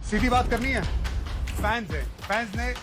सीधी बात करनी है। फैंस ने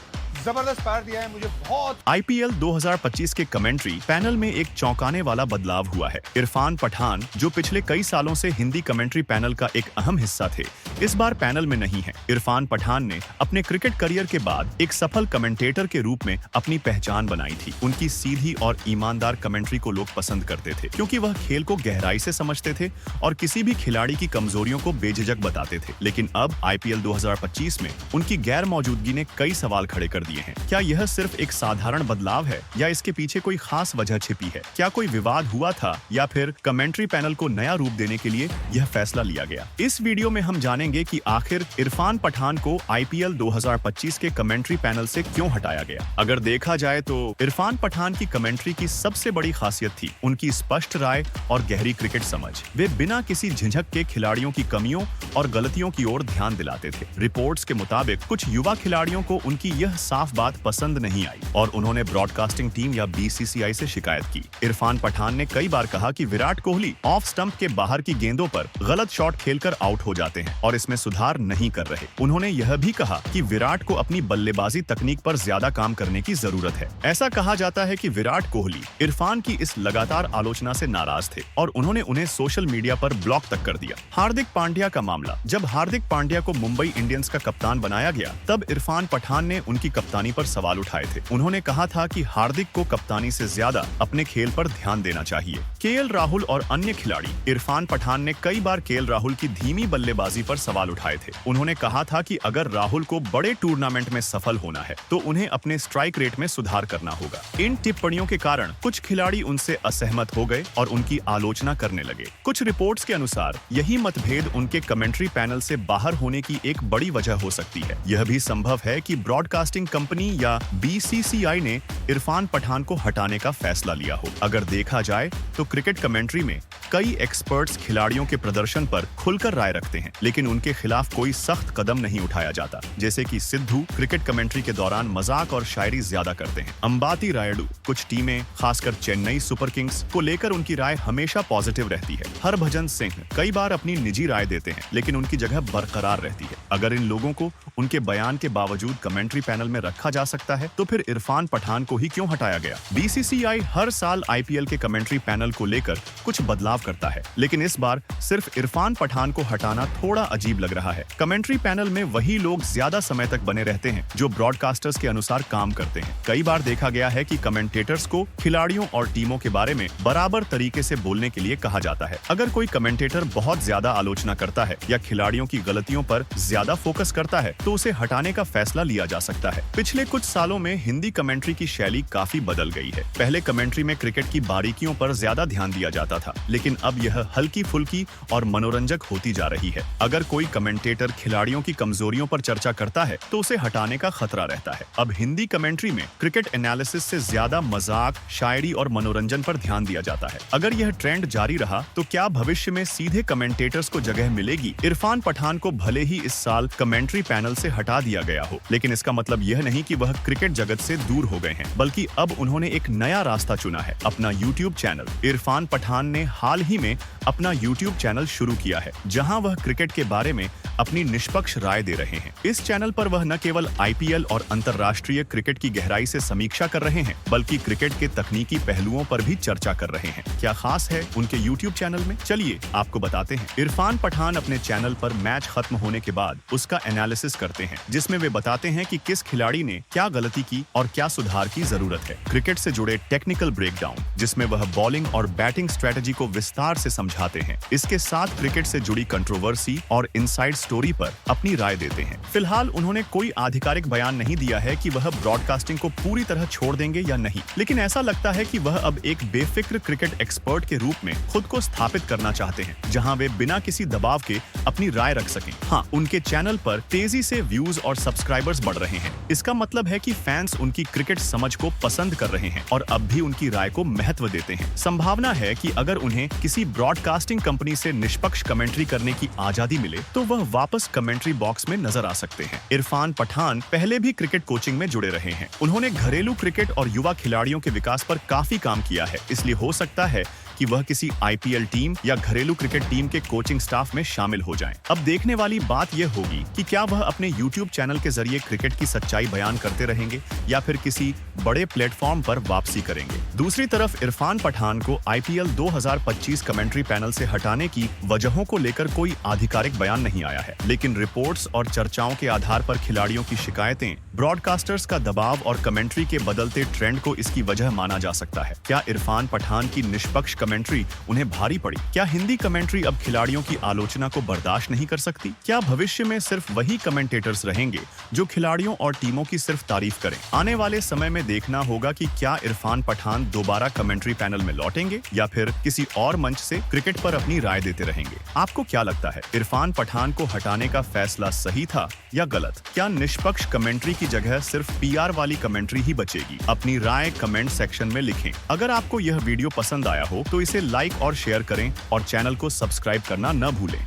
जबरदस्त प्यार दिया है मुझे बहुत। आईपीएल 2025 के कमेंट्री पैनल में एक चौंकाने वाला बदलाव हुआ है। इरफान पठान, जो पिछले कई सालों से हिंदी कमेंट्री पैनल का एक अहम हिस्सा थे, इस बार पैनल में नहीं है। इरफान पठान ने अपने क्रिकेट करियर के बाद एक सफल कमेंटेटर के रूप में अपनी पहचान बनाई थी। उनकी सीधी और ईमानदार कमेंट्री को लोग पसंद करते थे, क्योंकि वह खेल को गहराई से समझते थे और किसी भी खिलाड़ी की कमजोरियों को बेझिझक बताते थे। लेकिन अब आईपीएल 2025 में उनकी गैर मौजूदगी ने कई सवाल खड़े कर दिए हैं। क्या यह सिर्फ एक साधारण बदलाव है या इसके पीछे कोई खास वजह छिपी है? क्या कोई विवाद हुआ था या फिर कमेंट्री पैनल को नया रूप देने के लिए यह फैसला लिया गया? इस वीडियो में हम जानेंगे कि आखिर इरफान पठान को आईपीएल 2025 के कमेंट्री पैनल से क्यों हटाया गया। अगर देखा जाए तो इरफान पठान की कमेंट्री की सबसे बड़ी खासियत थी उनकी स्पष्ट राय और गहरी क्रिकेट समझ। वे बिना किसी झिझक के खिलाड़ियों की कमियों और गलतियों की ओर ध्यान दिलाते थे। रिपोर्ट्स के मुताबिक कुछ युवा खिलाड़ियों को उनकी यह साफ बात पसंद नहीं आई और उन्होंने ब्रॉडकास्टिंग टीम या बीसीसीआई से शिकायत की। इरफान पठान ने कई बार कहा कि विराट कोहली ऑफ स्टंप के बाहर की गेंदों पर गलत शॉट खेलकर आउट हो जाते हैं और इसमें सुधार नहीं कर रहे। उन्होंने यह भी कहा कि विराट को अपनी बल्लेबाजी तकनीक पर ज्यादा काम करने की जरूरत है। ऐसा कहा जाता है कि विराट कोहली इरफान की इस लगातार आलोचना से नाराज थे और उन्होंने उन्हें सोशल मीडिया पर ब्लॉक तक कर दिया। हार्दिक पांड्या का मामला। जब हार्दिक पांड्या को मुंबई इंडियंस का कप्तान बनाया गया, तब इरफान पठान ने उनकी कप्तानी पर सवाल उठाए थे। उन्होंने कहा था कि हार्दिक को कप्तानी से ज्यादा अपने खेल पर ध्यान देना चाहिए। केएल राहुल और अन्य खिलाड़ी। इरफान पठान ने कई बार केएल राहुल की धीमी बल्लेबाजी पर सवाल उठाए थे। उन्होंने कहा था कि अगर राहुल को बड़े टूर्नामेंट में सफल होना है तो उन्हें अपने स्ट्राइक रेट में सुधार करना होगा। इन टिप्पणियों के कारण कुछ खिलाड़ी उनसे असहमत हो गए और उनकी आलोचना करने लगे। कुछ रिपोर्ट्स के अनुसार यही मतभेद उनके कमेंट्री पैनल से बाहर होने की एक बड़ी वजह हो सकती है। यह भी संभव है कि ब्रॉडकास्टिंग कंपनी या बीसीसीआई ने इरफान पठान को हटाने का फैसला लिया हो। अगर देखा जाए तो क्रिकेट कमेंट्री में कई एक्सपर्ट्स खिलाड़ियों के प्रदर्शन पर खुलकर राय रखते हैं, लेकिन उनके खिलाफ कोई सख्त कदम नहीं उठाया जाता। जैसे कि सिद्धू क्रिकेट कमेंट्री के दौरान मजाक और शायरी ज्यादा करते हैं। अंबाती रायडू। कुछ टीमें, खासकर चेन्नई सुपर किंग्स को लेकर उनकी राय हमेशा पॉजिटिव रहती है। हरभजन सिंह कई बार अपनी निजी राय देते हैं, लेकिन उनकी जगह बरकरार रहती है। अगर इन लोगों को उनके बयान के बावजूद कमेंट्री पैनल में रखा जा सकता है, तो फिर इरफान पठान को ही क्यों हटाया गया? बीसीसीआई हर साल आईपीएल के कमेंट्री पैनल को लेकर कुछ बदलाव करता है, लेकिन इस बार सिर्फ इरफान पठान को हटाना थोड़ा अजीब लग रहा है। कमेंट्री पैनल में वही लोग ज्यादा समय तक बने रहते हैं जो ब्रॉडकास्टर्स के अनुसार काम करते हैं। कई बार देखा गया है कि कमेंटेटर्स को खिलाड़ियों और टीमों के बारे में बराबर तरीके से बोलने के लिए कहा जाता है। अगर कोई कमेंटेटर बहुत ज्यादा आलोचना करता है या खिलाड़ियों की गलतियों पर ज्यादा फोकस करता है, तो उसे हटाने का फैसला लिया जा सकता है। पिछले कुछ सालों में हिंदी कमेंट्री की शैली काफी बदल गई है। पहले कमेंट्री में क्रिकेट की बारीकियों पर ज्यादा ध्यान दिया जाता था, लेकिन अब यह हल्की फुल्की और मनोरंजक होती जा रही है। अगर कोई कमेंटेटर खिलाड़ियों की कमजोरियों पर चर्चा करता है तो उसे हटाने का खतरा रहता है। अब हिंदी कमेंट्री में क्रिकेट एनालिसिस से ज्यादा मजाक, शायरी और मनोरंजन पर ध्यान दिया जाता है। अगर यह ट्रेंड जारी रहा तो क्या भविष्य में सीधे कमेंटेटर्स को जगह मिलेगी? इरफान पठान को भले ही इस साल कमेंट्री पैनल से हटा दिया गया हो, लेकिन इसका मतलब यह नहीं कि वह क्रिकेट जगत से दूर हो गए हैं, बल्कि अब उन्होंने एक नया रास्ता चुना है, अपना यूट्यूब चैनल। इरफान पठान ने हाल ही में अपना यूट्यूब चैनल शुरू किया है, जहां वह क्रिकेट के बारे में अपनी निष्पक्ष राय दे रहे हैं। इस चैनल पर वह न केवल आईपीएल और अंतर्राष्ट्रीय क्रिकेट की गहराई से समीक्षा कर रहे हैं, बल्कि क्रिकेट के तकनीकी पहलुओं पर भी चर्चा कर रहे हैं। क्या खास है उनके यूट्यूब चैनल में? चलिए आपको बताते हैं। इरफान पठान अपने चैनल पर मैच खत्म होने के बाद उसका एनालिसिस करते हैं, जिसमें वे बताते हैं कि किस खिलाड़ी ने क्या गलती की और क्या सुधार की जरूरत है। क्रिकेट से जुड़े टेक्निकल ब्रेकडाउन, जिसमें वह बॉलिंग और बैटिंग स्ट्रेटजी को विस्तार से समझाते हैं। इसके साथ क्रिकेट से जुड़ी कंट्रोवर्सी और इनसाइड स्टोरी पर अपनी राय देते हैं। फिलहाल उन्होंने कोई आधिकारिक बयान नहीं दिया है कि वह ब्रॉडकास्टिंग को पूरी तरह छोड़ देंगे या नहीं, लेकिन ऐसा लगता है कि वह अब एक बेफिक्र क्रिकेट एक्सपर्ट के रूप में खुद को स्थापित करना चाहते हैं, जहां वे बिना किसी दबाव के अपनी राय रख सकें। हाँ, उनके चैनल पर तेजी से व्यूज और सब्सक्राइबर्स बढ़ रहे हैं। इसका मतलब है कि फैंस उनकी क्रिकेट समझ को पसंद कर रहे हैं और अब भी उनकी राय को महत्व देते हैं। संभावना है कि अगर उन्हें किसी ब्रॉडकास्टिंग कंपनी से निष्पक्ष कमेंट्री करने की आजादी मिले तो वह वापस कमेंट्री बॉक्स में नजर आ सकते हैं। इरफान पठान पहले भी क्रिकेट कोचिंग में जुड़े रहे हैं। उन्होंने घरेलू क्रिकेट और युवा खिलाड़ियों के विकास पर काफी काम किया है, इसलिए हो सकता है कि वह किसी आईपीएल टीम या घरेलू क्रिकेट टीम के कोचिंग स्टाफ में शामिल हो जाएं। अब देखने वाली बात यह होगी कि क्या वह अपने यूट्यूब चैनल के जरिए क्रिकेट की सच्चाई बयान करते रहेंगे या फिर किसी बड़े प्लेटफॉर्म पर वापसी करेंगे। दूसरी तरफ इरफान पठान को आईपीएल 2025 कमेंट्री पैनल से हटाने की वजहों को लेकर कोई आधिकारिक बयान नहीं आया है, लेकिन रिपोर्ट्स और चर्चाओं के आधार पर खिलाड़ियों की शिकायतें, ब्रॉडकास्टर्स का दबाव और कमेंट्री के बदलते ट्रेंड को इसकी वजह माना जा सकता है। क्या इरफान पठान की निष्पक्ष कमेंट्री उन्हें भारी पड़ी? क्या हिंदी कमेंट्री अब खिलाड़ियों की आलोचना को बर्दाश्त नहीं कर सकती? क्या भविष्य में सिर्फ वही कमेंटेटर्स रहेंगे जो खिलाड़ियों और टीमों की सिर्फ तारीफ करें? आने वाले समय में देखना होगा कि क्या इरफान पठान दोबारा कमेंट्री पैनल में लौटेंगे या फिर किसी और मंच से क्रिकेट पर अपनी राय देते रहेंगे। आपको क्या लगता है, इरफान पठान को हटाने का फैसला सही था या गलत? क्या निष्पक्ष कमेंट्री की जगह सिर्फ पीआर वाली कमेंट्री ही बचेगी? अपनी राय कमेंट सेक्शन में लिखें। अगर आपको यह वीडियो पसंद आया हो तो इसे लाइक और शेयर करें और चैनल को सब्सक्राइब करना न भूलें।